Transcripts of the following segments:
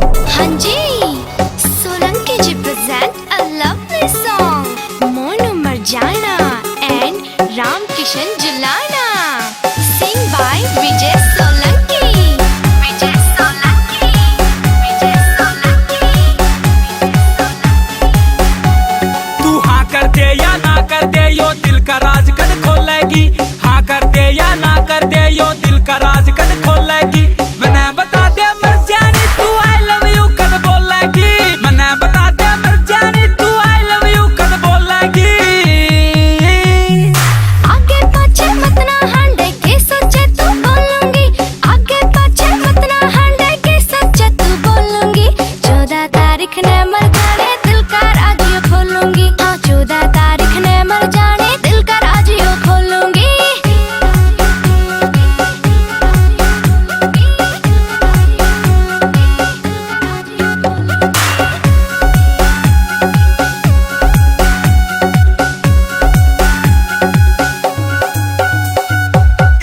हाँ जी, सोलंकी जी present a lovely song, Monu Marjana and Ram Kishan Julana, sing by Vijay Solanki. Vijay Solanki, Vijay Solanki. तू हाँ कर दे या ना कर दे, यो दिल का राज कद खोलेगी। हाँ कर दे या ना कर दे, यो दिल का राज कद खोलेगी। मैंने बता दे मर जानी तू I love you कद बोलेगी। मैंने बता दे मर जानी तू I love you कद बोलेगी। आगे पाछे मत ना हांडे के सोचे तू बोलूंगी। आगे पाछे मत ना हांडे के सोचे तू बोलूंगी। 14 तारीख ने मर जाने दिल का राज यो खोलूंगी। हाँ 14 तारीख ने मर जाने दिल का राज यो खोलूंगी।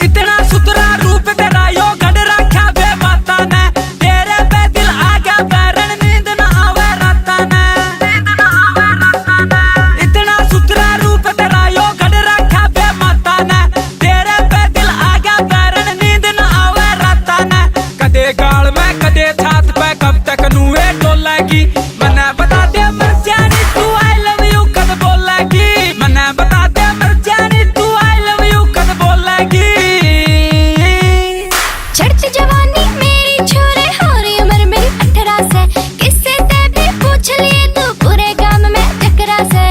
इतना सुथरा रूप तेरा यो गढ़ रखा बे माता ने। तेरे पे दिल आ गया बैरन नींद ना आवे राता ने। इतना सुथरा रूप तेरा यो गढ़ रखा बे माता ने। तेरे पे दिल आ गया बैरन नींद ना आवे राता ने। कदे गाल में कदे छात पे कब तक नूए डोलेगी। मने बता दे मर जानी तू I love you कद बोलेगी। मने बता दे मर जानी तू I love you कद बोलेगी। चढ़ती जवानी मेरी छोरे हो रही उम्र मेरी 18 से। किससे ते भी पूछ लिए तू पूरे गांव में चकरा से।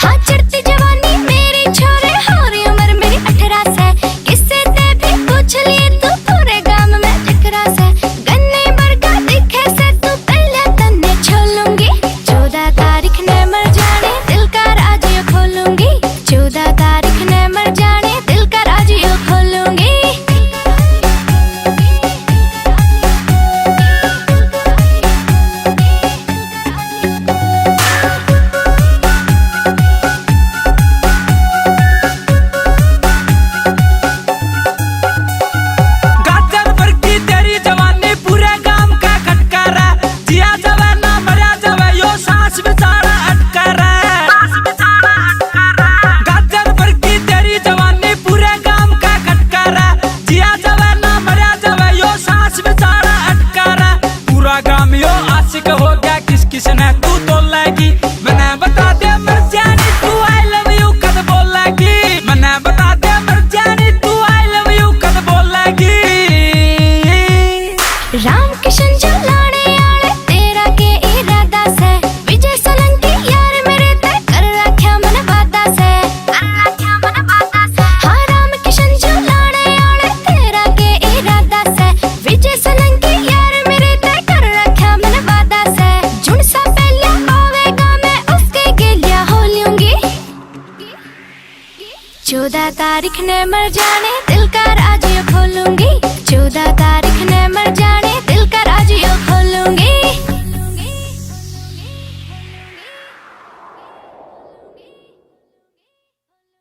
हाँ चढ़ती जवानी मेरी छोरे हो रही उम्र मेरी 18 से। किससे ते भी पूछ लिए तू पूरे गांव में चकरा से। गन्ने बरगा दिखे से तू पहले तन्ने छोलूंगी। 14 तारीख ने मर जाने दिल का राज यो खोलूंगी। 14 तारीख ने मर जाने दिल का राज यो खोलूंगी। गाजर भर की तेरी जवानी पूरे गांव का खटकार है। जिया जावे ना मरा जावे यो सांस बेचारा अटकर है। गाजर भर की तेरी जवानी पूरे गांव का खटकार है। जिया जावे ना मरा जावे यो सांस बेचारा अटकर है। पूरा गांव यो आशिक हो गया किस किस ने तू तोलेगी। मैंने बता दे मर जानी तू I love you कद बोलेगी। मैंने बता दे मर जानी तू I love you कद बोलेगी। राम किशन जुलाने आले तेरा के इरादा से। विजय सोलंकी यार मेरे ते कर रख्या मन वादा से। हाँ राम किशन जुलाने आले तेरा के इरादा से। विजय सोलंकी यार मेरे ते कर रख्या मन वादा से। जुन सा पहले आवेगा मैं उसके गेलिया हो लूंगी। 14 तारीख ने मर जाने दिल का राज यो खोलूंगी। 14